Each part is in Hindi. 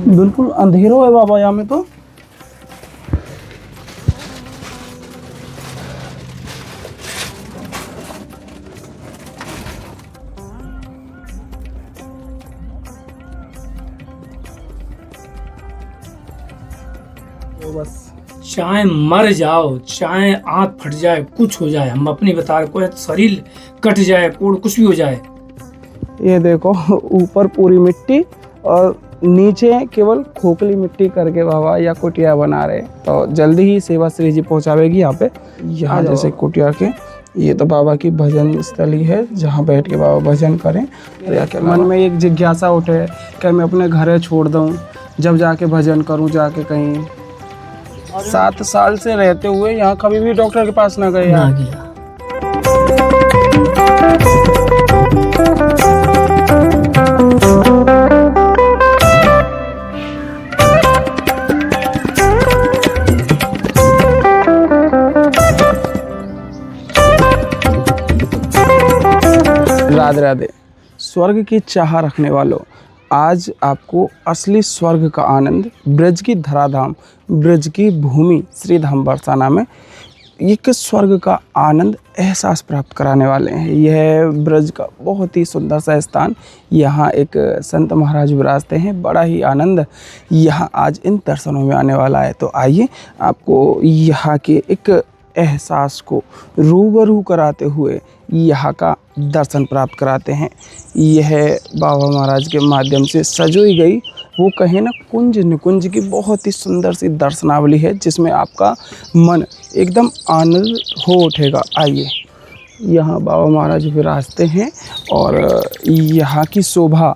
बिल्कुल अंधेरो है बाबा यहाँ में तो। तो बस चाहे मर जाओ, चाहे आंख फट जाए, कुछ हो जाए, हम अपनी बता रहे, कोई शरीर कट जाए, कोड़ कुछ भी हो जाए। ये देखो ऊपर पूरी मिट्टी और नीचे केवल खोखली मिट्टी करके बाबा या कुटिया बना रहे। तो जल्दी ही सेवा श्री जी पहुंचावेगी यहाँ पे। यहाँ जैसे कुटिया के ये तो बाबा की भजन स्थली है जहाँ बैठ के बाबा भजन करें। या मन में एक जिज्ञासा उठे कि मैं अपने घर छोड़ दूँ, जब जाके भजन करूँ जाके कहीं। 7 साल से रहते हुए यहाँ कभी भी डॉक्टर के पास ना गए ना गया। राधे राधे। स्वर्ग की चाह रखने वालों, आज आपको असली स्वर्ग का आनंद ब्रज की धराधाम, ब्रज की भूमि श्री धाम बरसाना में एक स्वर्ग का आनंद एहसास प्राप्त कराने वाले हैं। यह ब्रज का बहुत ही सुंदर सा स्थान। यहाँ एक संत महाराज विराजते हैं। बड़ा ही आनंद यहाँ आज इन दर्शनों में आने वाला है। तो आइए आपको यहाँ के एक एहसास को रूबरू कराते हुए यहाँ का दर्शन प्राप्त कराते हैं। यह बाबा महाराज के माध्यम से सजोई गई वो कहे ना कुंज निकुंज की बहुत ही सुंदर सी दर्शनावली है, जिसमें आपका मन एकदम आनंद हो उठेगा। आइए, यहाँ बाबा महाराज विराजते हैं और यहाँ की शोभा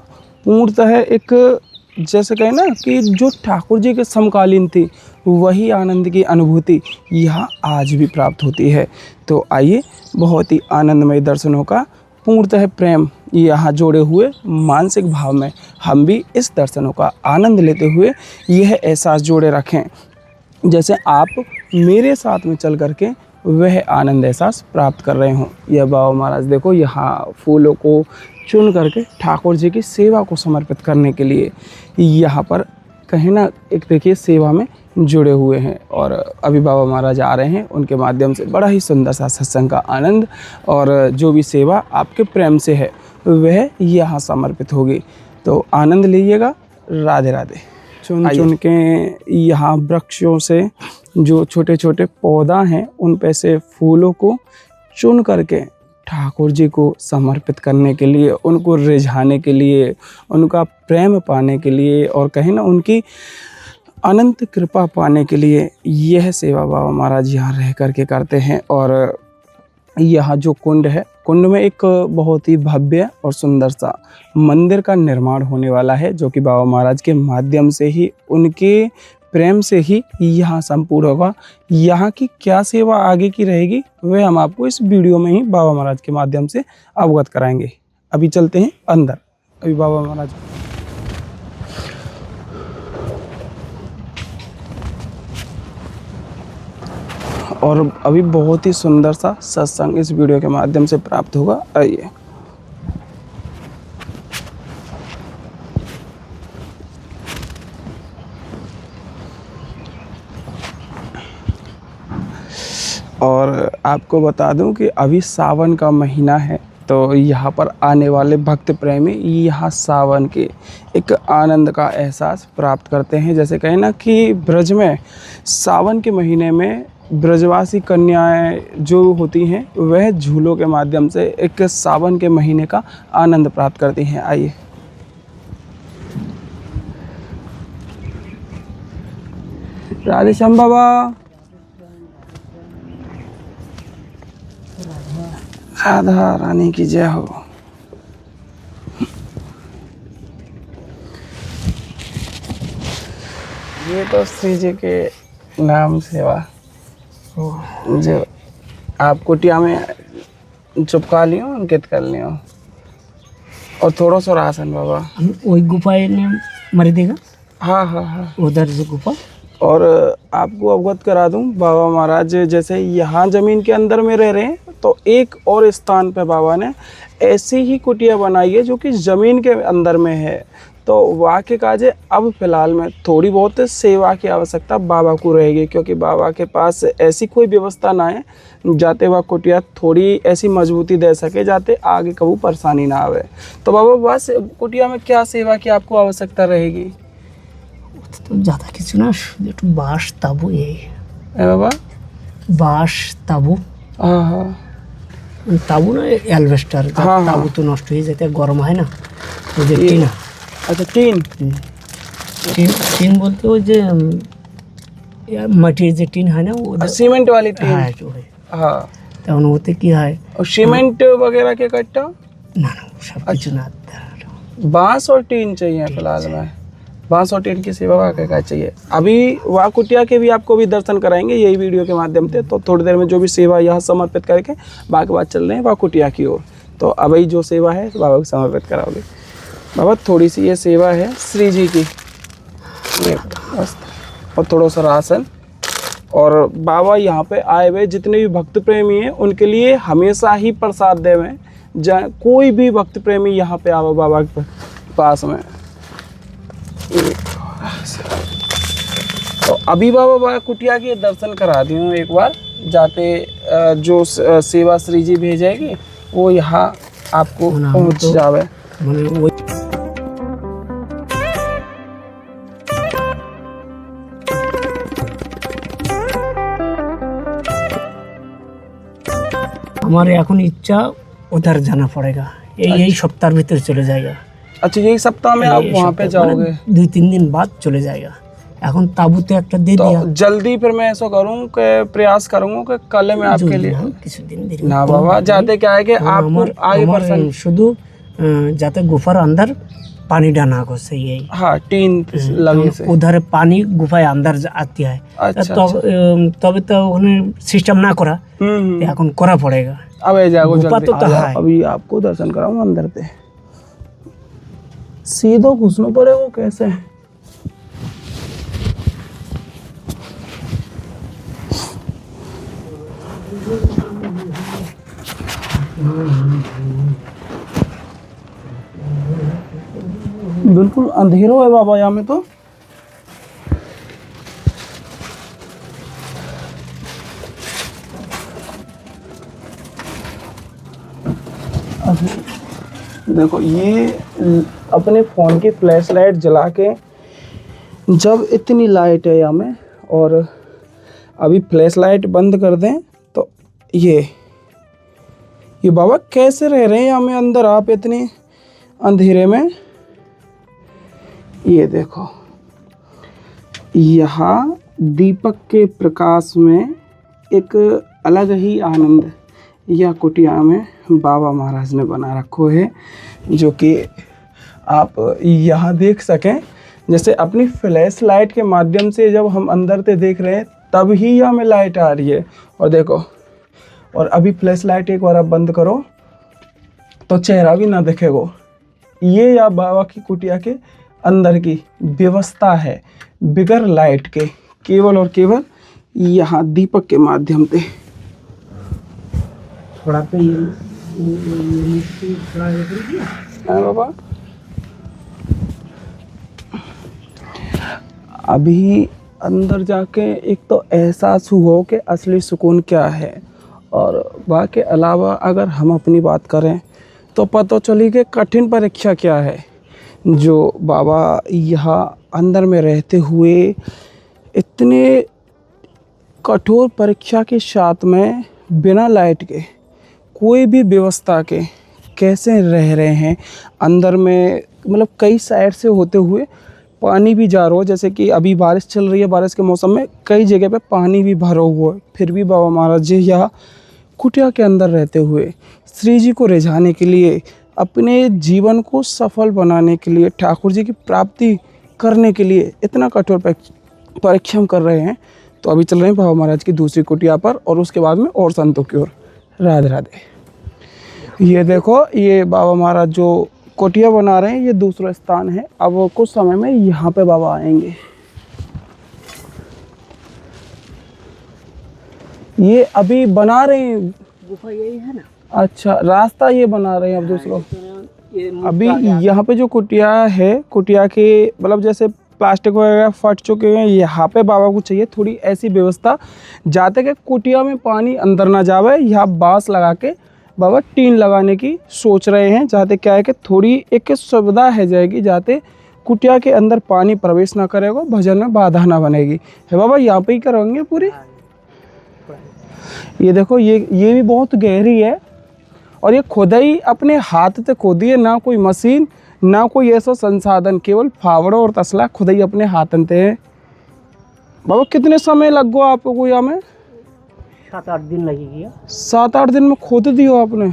पूर्णतः एक जैसे कहें ना कि जो ठाकुर जी के समकालीन थी वही आनंद की अनुभूति यहाँ आज भी प्राप्त होती है। तो आइए, बहुत ही आनंदमय दर्शनों का पूर्णतः प्रेम यहाँ जोड़े हुए मानसिक भाव में हम भी इस दर्शनों का आनंद लेते हुए यह एहसास जोड़े रखें जैसे आप मेरे साथ में चल करके वह आनंद एहसास प्राप्त कर रहे हों। यह बाबा महाराज देखो यहाँ फूलों को चुन करके ठाकुर जी की सेवा को समर्पित करने के लिए यहाँ पर कहीं ना एक देखिए सेवा में जुड़े हुए हैं। और अभी बाबा महाराज आ रहे हैं, उनके माध्यम से बड़ा ही सुंदर सा सत्संग का आनंद और जो भी सेवा आपके प्रेम से है वह यहाँ समर्पित होगी। तो आनंद लीजिएगा। राधे राधे। चुन चुन के यहाँ वृक्षों से जो छोटे छोटे पौधा हैं उन पे से फूलों को चुन करके ठाकुर जी को समर्पित करने के लिए, उनको रिझाने के लिए, उनका प्रेम पाने के लिए और कहीं ना उनकी अनंत कृपा पाने के लिए यह सेवा बाबा महाराज यहाँ रह करके करते हैं। और यहाँ जो कुंड है, कुंड में एक बहुत ही भव्य और सुंदर सा मंदिर का निर्माण होने वाला है, जो कि बाबा महाराज के माध्यम से ही, उनके प्रेम से ही यहाँ संपूर्ण होगा। यहाँ की क्या सेवा आगे की रहेगी वह हम आपको इस वीडियो में ही बाबा महाराज के माध्यम से अवगत कराएंगे। अभी चलते हैं अंदर। अभी बाबा महाराज और अभी बहुत ही सुंदर सा सत्संग इस वीडियो के माध्यम से प्राप्त होगा। आइए। और आपको बता दूं कि अभी सावन का महीना है, तो यहाँ पर आने वाले भक्त प्रेमी यहाँ सावन के एक आनंद का एहसास प्राप्त करते हैं। जैसे कहें ना कि ब्रज में सावन के महीने में ब्रजवासी कन्याएं जो होती हैं वह झूलों के माध्यम से एक सावन के महीने का आनंद प्राप्त करती हैं। आइए। राधे श्याम बाबा। राधा रानी की जय हो। ये तो श्री जी के नाम सेवा जो आप कुटिया में चुपका लियो, अंकित कर लियो और थोड़ा सा राशन बाबा। वही गुफा ने मर देगा। हाँ हाँ हाँ, उधर से गुफा। और आपको अवगत करा दूं, बाबा महाराज जैसे यहाँ ज़मीन के अंदर में रह रहे हैं, तो एक और स्थान पे बाबा ने ऐसी ही कुटिया बनाई है जो कि ज़मीन के अंदर में है। तो वाक्य काज है अब फिलहाल में थोड़ी बहुत सेवा की आवश्यकता बाबा को रहेगी, क्योंकि बाबा के पास ऐसी कोई व्यवस्था ना है जाते वह कुटिया थोड़ी ऐसी मजबूती दे सके जाते आगे कभी परेशानी ना आवे। तो बाबा बस कुटिया में क्या सेवा की आपको आवश्यकता रहेगी? তো ज़्यादा কিছু না, শুধু একটু বাঁশ তাবু এই है बाबा? বাঁশ তাবু हाँ हाँ তাবু না অ্যালবেস্টার, হ্যাঁ, তাবু তো নষ্ট হয়ে যেতে গরম হয় না, ওই যে ये- টিনা अच्छा टीन। টিন টিন বলতে ওই যে মাটির যে টিন হয় না ওদের, सीमेंट वाली टीन। হ্যাঁ ওই हाँ তখন ওতে কি হয় और सीमेंट वगैरह के कट्टा না না সব কিছু না, बांस और टीन चाहिए फिलहाल में। बांस और टीन की सेवा वाकई का चाहिए। अभी वाह कुटिया के भी आपको भी दर्शन कराएंगे यही वीडियो के माध्यम से। तो थोड़ी देर में जो भी सेवा यहाँ समर्पित करके बाकी बात चल रहे हैं वाह कुटिया की ओर। तो अभी जो सेवा है बाबा को समर्पित कराओगे। बाबा थोड़ी सी ये सेवा है श्री जी की, ये बस, और थोड़ा सा राशन। और बाबा यहाँ पे आए हुए जितने भी भक्त प्रेमी हैं उनके लिए हमेशा ही प्रसाद देवे। जहाँ कोई भी भक्त प्रेमी यहाँ पे आवे बाबा के पास में। तो अभी बाबा कुटिया के दर्शन करा दी हूँ एक बार जाते जो सेवा श्री जी भेजेगी वो यहाँ आपको हाँ, पहुँच तो- जावे। মানে ওই আমার এখন ইচ্ছা উধার জানা পড়েगा, এই সপ্তাহের ভিতরে চলে जाएगा। अच्छा यही सप्ताह में आप এই वहाँ पे সপ্তাহ মানে जाओगे? 2-3 दिन बाद चले जाएगा। এখন তাবুতে একটা দিয়ে तो दिया, जल्दी फिर मैं ऐसा करूँ कि प्रयास करूँगा कि कल मैं आपके लिए কিছুদিন দেরি ना बाबा जाते क्या है कि आपको आगे पर्सन শুধু যাতে गुफार अंदर पानी डाना को सही है। हाँ टीन लगी से। उधर पानी गुफाয় अंदर आती है, अच्छा, তবে তো ওখানে সিস্টেম না করা, এখন করা পড়েगा। अब आ जाओ गुफा जल्दी तो आ जाओ। है। अभी आपको दर्शन कराऊंगा अंदर पे। सीधो घुसना पड़ेगा कैसे? बिल्कुल अंधेरो है बाबा यहाँ में तो। देखो ये अपने फ़ोन की फ्लैश लाइट जला के, जब इतनी लाइट है यहाँ में और अभी फ्लैश लाइट बंद कर दें तो ये बाबा कैसे रह रहे हैं यहाँ में अंदर आप इतने अंधेरे में? ये देखो यहाँ दीपक के प्रकाश में एक अलग ही आनंद यह कुटिया में बाबा महाराज ने बना रखो है, जो कि आप यहाँ देख सकें। जैसे अपनी फ्लैश लाइट के माध्यम से जब हम अंदर से देख रहे हैं तब ही यहाँ में लाइट आ रही है। और देखो, और अभी फ्लैश लाइट एक बार आप बंद करो तो चेहरा भी ना दिखेगा। ये या बाबा की कुटिया के अंदर की व्यवस्था है बिगर लाइट के, केवल और केवल यहाँ दीपक के माध्यम से। थोड़ा पे हाँ बाबा, अभी अंदर जाके एक तो एहसास हुआ कि असली सुकून क्या है। और बाकी अलावा अगर हम अपनी बात करें तो पता चली कि कठिन परीक्षा क्या है, जो बाबा यहाँ अंदर में रहते हुए इतने कठोर परीक्षा के साथ में बिना लाइट के कोई भी व्यवस्था के कैसे रह रहे हैं अंदर में। मतलब कई साइड से होते हुए पानी भी जा रहा हो, जैसे कि अभी बारिश चल रही है, बारिश के मौसम में कई जगह पे पानी भी भरा हुआ है, फिर भी बाबा महाराज जी यहाँ कुटिया के अंदर रहते हुए श्री जी को रिझाने के लिए, अपने जीवन को सफल बनाने के लिए, ठाकुर जी की प्राप्ति करने के लिए इतना कठोर परिश्रम कर रहे हैं। तो अभी चल रहे हैं बाबा महाराज की दूसरी कुटिया पर और उसके बाद में और संतों की ओर। राधे राधे। ये देखो, ये बाबा महाराज जो कुटिया बना रहे हैं ये दूसरा स्थान है। अब कुछ समय में यहाँ पे बाबा आएंगे। ये अभी बना रहे हैं गुफा यही है ना। अच्छा, रास्ता ये बना रहे हैं अब दूसरा। ये अभी यहाँ पे जो कुटिया है, कुटिया के मतलब जैसे प्लास्टिक वगैरह फट चुके हैं, यहाँ पे बाबा को चाहिए थोड़ी ऐसी व्यवस्था जाते कि कुटिया में पानी अंदर ना जावे। यहाँ बांस लगा के बाबा टीन लगाने की सोच रहे हैं, जाते क्या है कि थोड़ी एक सुविधा है जाएगी, जाते कुटिया के अंदर पानी प्रवेश ना करेगा, भजन में बाधा ना बनेगी। है बाबा यहाँ पे ही करेंगे पूरी। ये देखो ये भी बहुत गहरी है और ये खुदाई अपने हाथ से खोदी है, ना कोई मशीन ना कोई ऐसा संसाधन, केवल फावड़ा और तसला खुदाई अपने हाथन से है। बाबा कितने समय लग गो आपको यहाँ में? 7-8 दिन लगेगी। 7-8 दिन में खोद दियो आपने।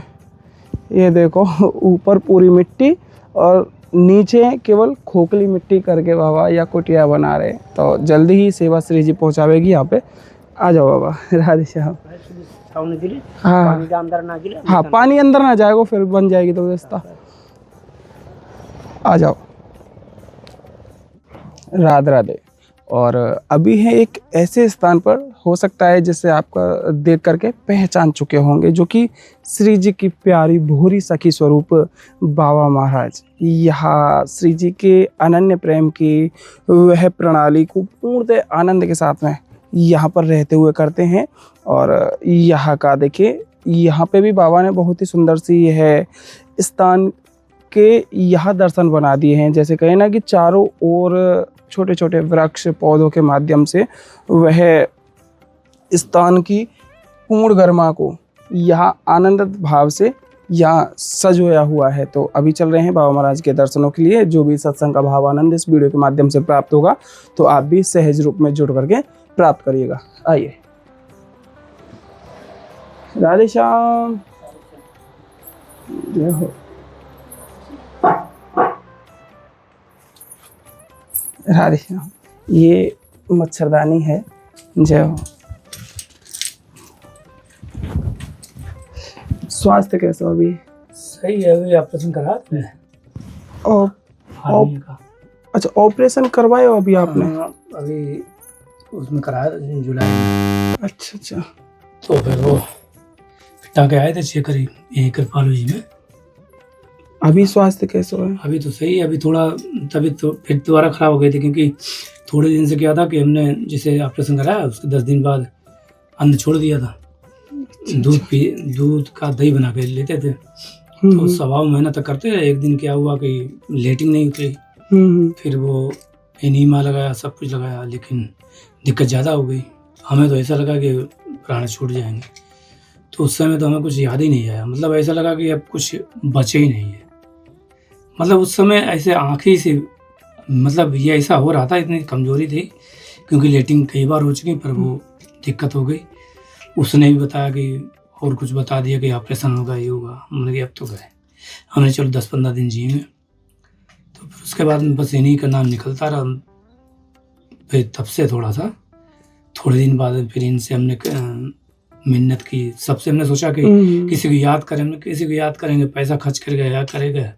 ये देखो ऊपर पूरी मिट्टी और नीचे केवल खोखली मिट्टी करके बाबा या कुटिया बना रहे। तो जल्दी ही सेवा श्री जी पहुँचावेगी यहाँ पे। आ जाओ बाबा। राधे श्याम। हाँ हाँ, पानी अंदर ना जाएगा, फिर बन जाएगी तो व्यवस्था। आ जाओ। राधे राधे। और अभी है एक ऐसे स्थान पर, हो सकता है जिसे आपका देख करके पहचान चुके होंगे, जो कि श्री जी की प्यारी भूरी सखी स्वरूप बाबा महाराज। यहाँ श्री जी के अनन्य प्रेम की वह प्रणाली को पूर्णतः आनंद के साथ में यहाँ पर रहते हुए करते हैं। और यहाँ का देखिए, यहाँ पे भी बाबा ने बहुत ही सुंदर सी है स्थान के यहाँ दर्शन बना दिए हैं। जैसे कहें ना कि चारों ओर छोटे छोटे वृक्ष पौधों के माध्यम से वह स्थान की पूर्ण गरिमा को यहाँ आनंद भाव से यहाँ सजोया हुआ है। तो अभी चल रहे हैं बाबा महाराज के दर्शनों के लिए। जो भी सत्संग का भाव आनंद इस वीडियो के माध्यम से प्राप्त होगा, तो आप भी सहज रूप में जुड़ करके प्राप्त करिएगा। आइए। राधे श्याम। जय हो। राधे श्याम। ये मच्छरदानी है। जय हो। स्वास्थ्य कैसा अभी? सही है। अभी ऑपरेशन करा आपने? हार्निया का। अच्छा, ऑपरेशन करवाए हो अभी आपने? हाँ, अभी उसमें कराया था जुलाई में। अच्छा। तो फिर वो टाँके आए थे चेक करी यहीं कृपालू जी में। अभी स्वास्थ्य कैसा है? अभी तो सही है। अभी थोड़ा तबीयत तो फिर दोबारा खराब हो गई थी, क्योंकि थोड़े दिन से क्या था कि हमने जिसे ऑपरेशन कराया उसके 10 दिन बाद अन्न छोड़ दिया था। दूध का दही बना के लेते थे, तो स्वभाव मेहनत करते रहे। एक दिन क्या हुआ कि लेटिंग नहीं उतरी, फिर वो एनीमा लगाया, सब कुछ लगाया, लेकिन दिक्कत ज़्यादा हो गई। हमें तो ऐसा लगा कि प्राण छूट जाएंगे। तो उस समय तो हमें कुछ याद ही नहीं आया, मतलब ऐसा लगा कि अब कुछ बचे ही नहीं है। मतलब उस समय ऐसे आँखें से, मतलब ये ऐसा हो रहा था, इतनी कमज़ोरी थी, क्योंकि लेटिंग कई बार हो चुकी, पर वो दिक्कत हो गई। उसने भी बताया कि और कुछ बता दिया कि ऑपरेशन होगा, ये होगा। हमने कहा अब तो गए। हमने चलो 10-15 दिन जिए में। तो फिर उसके बाद बस इन्हीं का नाम निकलता रहा। फिर तब से थोड़े दिन बाद फिर इनसे हमने मिन्नत की। सबसे हमने सोचा कि किसी को याद करेंगे, पैसा खर्च कर गया करेगा।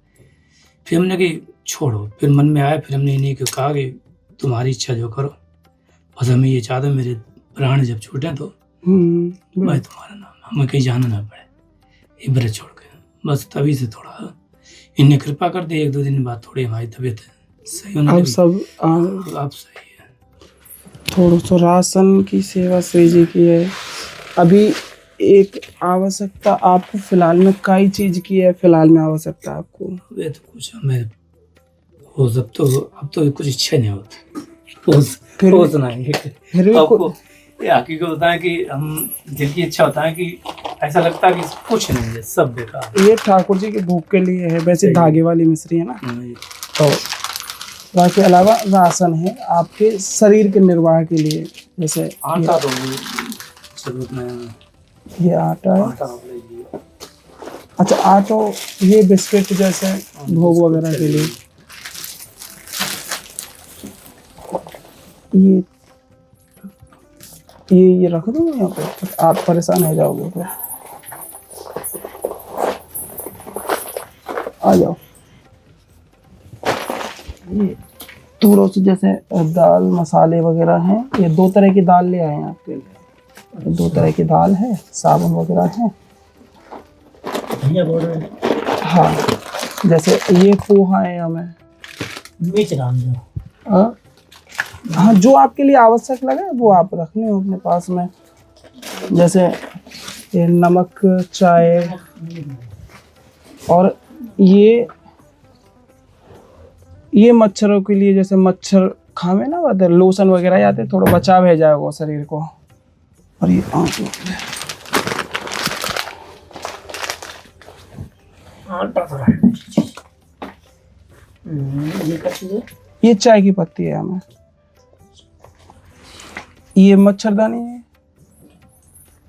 फिर हमने कि छोड़ो, फिर मन में आया, फिर हमने इन्हीं को कहा कि तुम्हारी इच्छा जो करो, बस हमें ये चाहते मेरे प्राण जब छूटे तो मैं तुम्हारा नाम, हमें कहीं जाना ना पड़े, ये ब्रज छोड़ के। बस तभी से थोड़ा इनने कृपा कर दी। 1-2 दिन बाद थोड़ी हमारी तबीयत सही होने लगी। अब सही है। थोड़ा सा राशन की सेवा श्री जी की है। अभी एक आवश्यकता आपको फिलहाल में कई चीज की है? फिलहाल में आवश्यकता आपको? वे तो कुछ हमें हो सब तो अब तो कुछ इच्छा नहीं होती। हो सुनाएंगे फिर भी आपको ये हकीकत होता है कि हम दिल की इच्छा होता है कि ऐसा लगता है कि कुछ नहीं है, सब बेकार। ये ठाकुर जी के भूख के लिए है। वैसे धागे वाली मिश्री है ना, तो बाकी अलावा राशन है आपके शरीर के निर्वाह के लिए। जैसे आटा तो जरूरत नहीं। ये आटा है। अच्छा, आटा, ये बिस्किट जैसे भोग वगैरह के लिए। ये रख दो यहाँ पे, आप परेशान हो जाओगे फिर। आ जाओ। ये थोड़ा सा जैसे दाल मसाले वगैरह हैं। ये 2 तरह की दाल ले आए हैं आपके लिए। 2 तरह की दाल है, साबुन वगैरह है। हाँ, जैसे ये पोहा है हमें, मिर्च राम जो हाँ हाँ, जो आपके लिए आवश्यक लगे वो आप रखने हो अपने पास में। जैसे ये नमक, चाय, और ये मच्छरों के लिए, जैसे मच्छर खावे ना बता लोशन वगैरह आते, थोड़ा बचाव है जाएगा शरीर को। और ये ये चाय की पत्ती है हमें, ये मच्छरदानी है।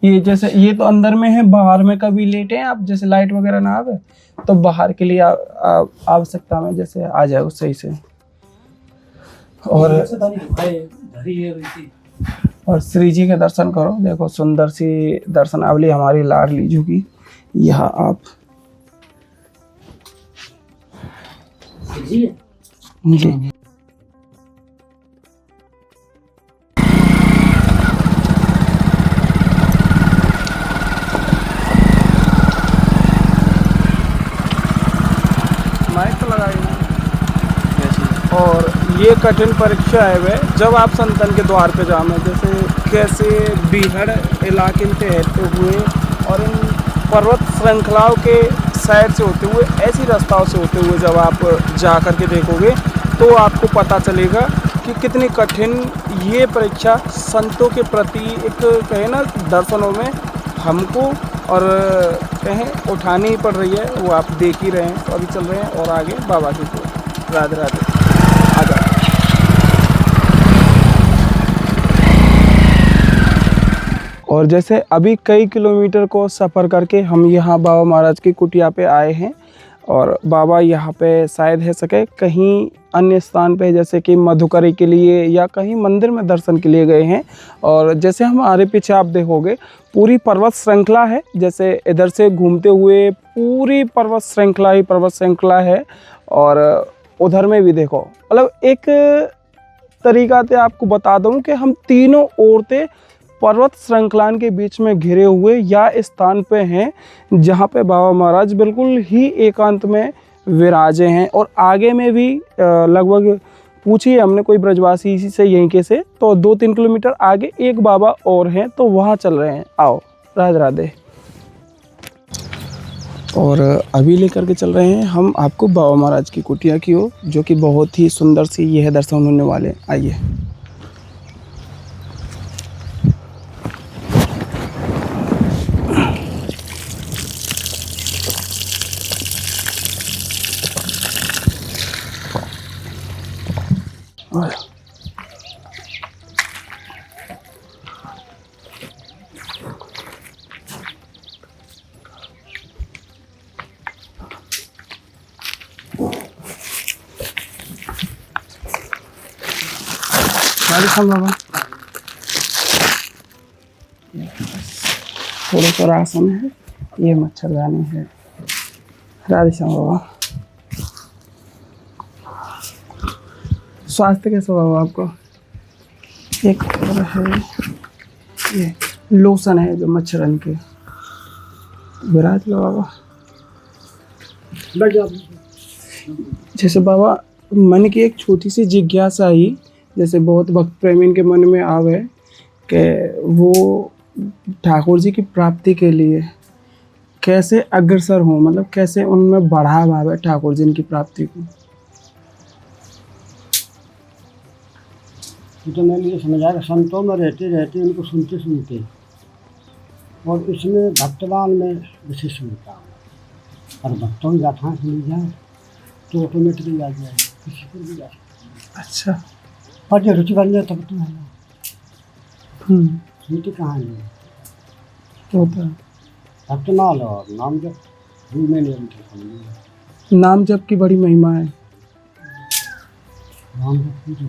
ये जैसे ये तो अंदर में है, बाहर में कभी लेटे हैं आप, जैसे लाइट वगैरह ना आवे तो बाहर के लिए आवश्यकता में जैसे आ जाए सही से। और श्री जी के दर्शन करो, देखो सुंदर सी दर्शनावली हमारी लाडली जी की। यहाँ आप जी माइक तो लगाई। और ये कठिन परीक्षा है वे जब आप संतन के द्वार पे जामे, जैसे कैसे बीहड़ इलाके में टहलते हुए और इन पर्वत श्रृंखलाओं के साइड से होते हुए, ऐसी रास्ताओं से होते हुए जब आप जा कर के देखोगे तो आपको पता चलेगा कि कितनी कठिन ये परीक्षा संतों के प्रति एक कहे ना दर्शनों में हमको और कहें उठानी ही पड़ रही है। वो आप देख ही रहे हैं। तो अभी चल रहे हैं और आगे बाबा की को। राधे राधे। आजा। और जैसे अभी कई किलोमीटर को सफ़र करके हम यहाँ बाबा महाराज की कुटिया पे आए हैं। और बाबा यहाँ पे शायद है सके कहीं अन्य स्थान पे, जैसे कि मधुकरी के लिए या कहीं मंदिर में दर्शन के लिए गए हैं। और जैसे हमारे पीछे आप देखोगे पूरी पर्वत श्रृंखला है, जैसे इधर से घूमते हुए पूरी पर्वत श्रृंखला है। और उधर में भी देखो, मतलब एक तरीका से आपको बता दूं कि हम तीनों औरतें पर्वत श्रृंखलान के बीच में घिरे हुए या स्थान पे हैं जहाँ पे बाबा महाराज बिल्कुल ही एकांत में विराजे हैं। और आगे में भी लगभग पूछिए हमने कोई ब्रजवासी इसी से यहीं के से, तो 2-3 किलोमीटर आगे एक बाबा और हैं, तो वहाँ चल रहे हैं। आओ, राधे राधे। और अभी लेकर के चल रहे हैं हम आपको बाबा महाराज की कुटिया की ओर, जो कि बहुत ही सुंदर सी यह दर्शन होने वाले। आइए। बाबा थोड़ा सा राशन है, ये मच्छरदानी है। राधे बाबा। स्वास्थ्य कैसा बाबा आपको? एक है ये लोशन है जो मच्छरन के, विराज लो बाबा। जैसे बाबा मन की एक छोटी सी जिज्ञासा ही, जैसे बहुत भक्त प्रेमी के मन में आवे कि वो ठाकुर जी की प्राप्ति के लिए कैसे अग्रसर हों, मतलब कैसे उनमें बढ़ावा आवे ठाकुर जी की प्राप्ति को। तो मैं ये समझ आया संतों में रहते रहते उनको सुनते सुनते और इसमें भक्तवान में विशेष मिलता हूँ। और भक्तों की गाथाएँ सुनी जाए तो ऑटोमेटिकली आ जाए, किसी पर भी जा सकते। अच्छा। और जो रुचि बन जाए तब तो है सुनती कहानी होता है। भक्तमाल और नाम जप दूर में नहीं। नाम जप की बड़ी महिमा है। नाम जप की तो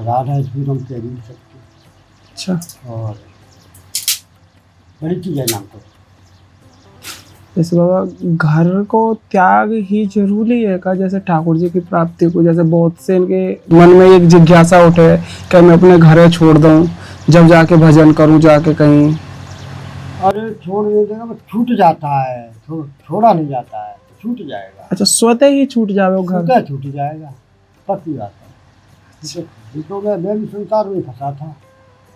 राधा इसमें हम कह नहीं सकते। अच्छा। और बड़ी चीज़ है नाम तो। जैसे बाबा घर को त्याग ही जरूरी है का, जैसे ठाकुर जी की प्राप्ति को, जैसे बहुत से इनके मन में एक जिज्ञासा उठे कि मैं अपने घर छोड़ दूं, जब जाके भजन करूं जाके कहीं। अरे छोड़ नहीं देगा, छूट जाता है, छोड़ा नहीं जाता है, छूट जाएगा, अच्छा, स्वतः ही छूट जावे वो घर। स्वतः छूट जाएगा, पक्की बात है। तो मैं भी संसार में फंसा था।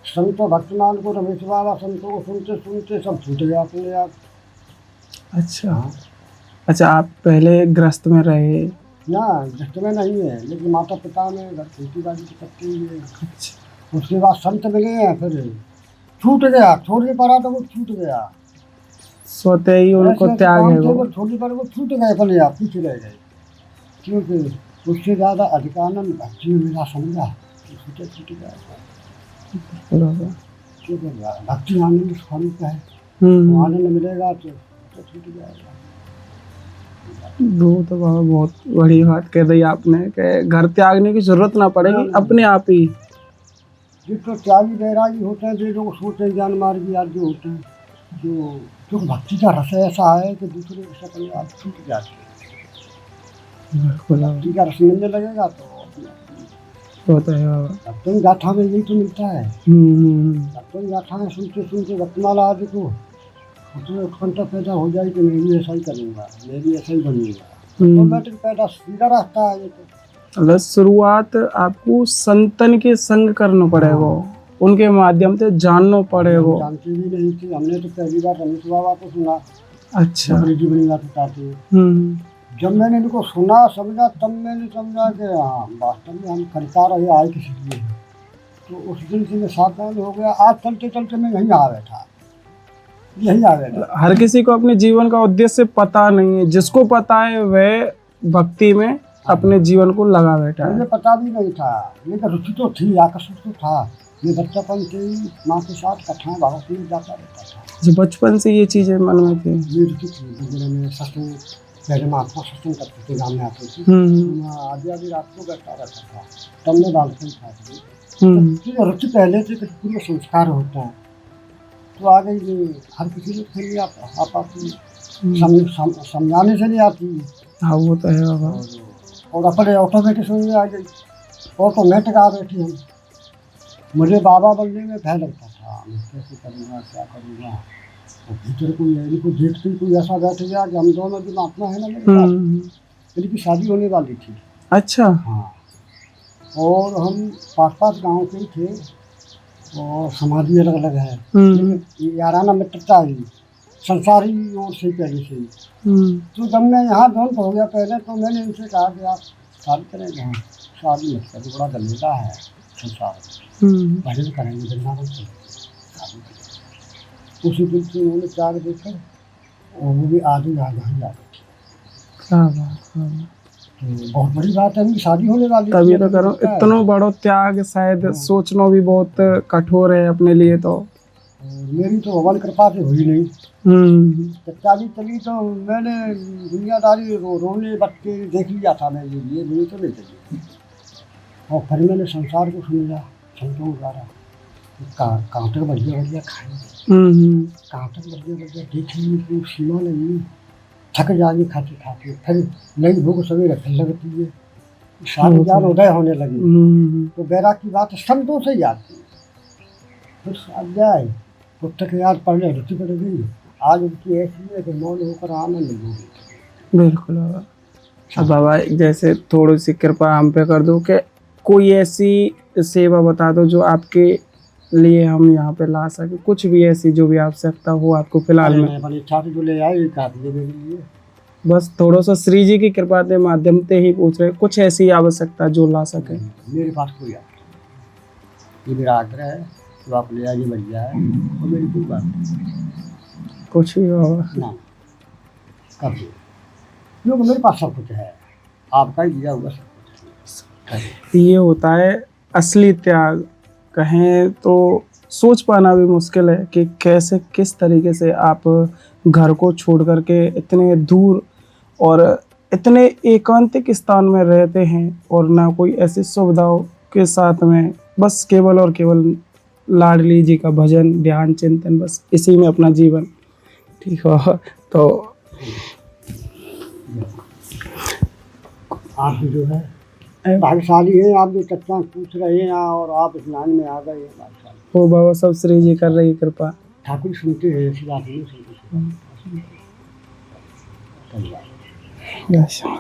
संतो भक्तमान को, रमेश बाबा संतों को सुनते सुनते सब छूट गया अपने आप। अच्छा। हाँ। अच्छा, आप पहले गृहस्थ में रहे। ना दस्त में नहीं है, लेकिन माता पिता में घर खेती बाड़ी करते हुए। अच्छा। उसके बाद संत मिले हैं, फिर छूट गया, छोड़ने पड़ा तो वो छूट गया। स्वतः ही उनको ऐसे ऐसे त्याग काम है थे, वो। वो छोड़ने पर वो छूट गए अपने आप, पीछे रह गए। क्योंकि उससे ज़्यादा अधिकानंद भक्ति में मिला, समझा, छूटे छूट गया। बराबर। क्योंकि भक्ति आनंद स्वरूप है, हम्म। आनंद मिलेगा तो छूट जाएगा। वो तो बाबा बहुत बड़ी बात कह दी आपने कि घर त्यागने की जरूरत ना पड़ेगी, ना। अपने आप ही। जिसको त्यागी बैरागी होते हैं, जो लोग सोचते हैं ज्ञान मार्गी आदि होते हैं, जो भक्ति का रस ऐसा है कि दूसरे के अपने आप छूट जाते हैं। बिल्कुल भक्ति का रस मिलने लगेगा तो अपने आप। होता है बाबा। भक्तों गाथा में यही तो मिलता है। भक्तों गाथा में सुनते सुनते भक्तमाला आदि को उसमें उत्कंठा पैदा हो जाए कि मैं भी ऐसा ही करूँगा, मैं भी ऐसा ही बनूंगा। ऑटोमेटिक पैदा सीधा रास्ता है ये तो। मतलब शुरुआत आपको संतन के संग करना पड़ेगा, उनके माध्यम से जानना हम पड़ेगा। जानते भी नहीं थे, हमने तो पहली बार रमेश बाबा को सुना, अच्छा। अंग्रेजी बनी बात बताते। जब मैंने इनको सुना समझा, तब मैंने समझा कि हाँ वास्तव में हम करता रहे आए किसी लिए। तो उस दिन से मैं सावधान हो गया। आज चलते चलते मैं यहीं आ बैठा, यहीं आ बैठा। हर किसी को अपने जीवन का उद्देश्य पता नहीं है, जिसको पता है वह भक्ति में अपने जीवन को लगा बैठा है। मुझे पता भी नहीं था, लेकिन रुचि तो थी, आकर्षण तो था। मैं बच्चापन से ही माँ के साथ कथाएं भागवत में जाता रहता था। जो बचपन से ये चीजें मन में थी। ये रुचि थी। मंदिर में सत्संग, पहले महात्मा सत्संग करते थे, गाँव में आते थे। आधी आधी रात को बैठा रहता था, तब मैं बालकन था। तो रुचि पहले से कुछ पूर्व संस्कार होता है, तो आ गई। ये हर किसी को फिर नहीं आ पाती, समझाने से नहीं आती। हाँ वो तो है बाबा। और अपने ऑटोमेटिक समझ में आ गई, ऑटोमेटिक आ बैठी हम। मुझे बाबा बनने में भय लगता था, मैं कैसे करूँगा, क्या करूँगा। और भीतर कोई इनको देखते ही कोई ऐसा बैठ गया कि हम दोनों भी महात्मा है ना मेरे साथ। इनकी शादी होने वाली थी। अच्छा। हाँ। और हम 5-5 गाँव के ही थे, और समाधि अलग अलग है, लेकिन याराना मित्रता ही संसारी ओर से पहले से ही। तो जब मैं यहाँ ध्वंस हो गया पहले, तो मैंने इनसे कहा कि आप शादी करेंगे। हाँ, शादी मत करें, बड़ा गंदा है संसार, भजन करेंगे, वृंदावन चलेंगे, शादी करेंगे। उसी दिन से उन्होंने त्याग देकर, और वो भी आदमी आ गए। क्या बात। तो बहुत बड़ी बात है, उनकी शादी होने वाली। तभी तो करो, इतना बड़ा त्याग शायद सोचना भी बहुत कठोर है अपने लिए। तो मेरी तो भगवान कृपा से हुई नहीं। शादी चली तो मैंने दुनियादारी रोने बच्चे देख लिया था, मैं ये नहीं तो नहीं चली। और फिर मैंने संसार को समझा संतों द्वारा। कांटे बढ़िया बढ़िया खाएंगे, कांटे बढ़िया बढ़िया देखेंगे, कोई सीमा नहीं है। थक जाएंगे खाते खाते, फिर नई भूख सवेरे फिर लगती है। सारी ज्ञान उदय होने लगी। तो बैराग की बात संतों से ही आती है। फिर अध्याय पुस्तक याद पढ़ने रुचि पड़ गई। आज उनकी ऐसी है कि मौन होकर आनंद लूँगी। बिल्कुल बाबा। अब बाबा जैसे थोड़ी सी कृपा हम पे कर दो कि कोई ऐसी सेवा बता दो जो आपके लिए हम यहाँ पे ला सके, कुछ भी ऐसी जो भी आवश्यकता हो आपको फिलहाल में। बड़ी इच्छा से जो ले आए काफी है मेरे लिए। बस थोड़ा सा श्री जी की कृपा के माध्यम से ही पूछ रहे, कुछ ऐसी आवश्यकता जो ला सके। मेरे पास कोई आग्रह, ये मेरा आग्रह है, तो आप ले आइए, बढ़िया है। और मेरी कोई बात नहीं, कुछ भी बाबा ना कर दो, क्योंकि मेरे पास सब कुछ है, आपका ही दिया हुआ सब कुछ। ये होता है असली त्याग। कहें तो सोच पाना भी मुश्किल है कि कैसे किस तरीके से आप घर को छोड़ करके इतने दूर और इतने एकांतिक स्थान में रहते हैं, और ना कोई ऐसी सुविधाओं के साथ में, बस केवल और केवल लाडली जी का भजन, ध्यान, चिंतन, बस इसी में अपना जीवन। ठीक हो तो आप जो है भाग्यशाली हैं, आप जो चर्चा पूछ रहे हैं और आप इस लाइन में आ गए हैं, भाग्यशाली। वो बाबा सब श्री जी कर रही कृपा। ठाकुर सुनते हैं, ऐसी बात नहीं सुनते। अच्छा।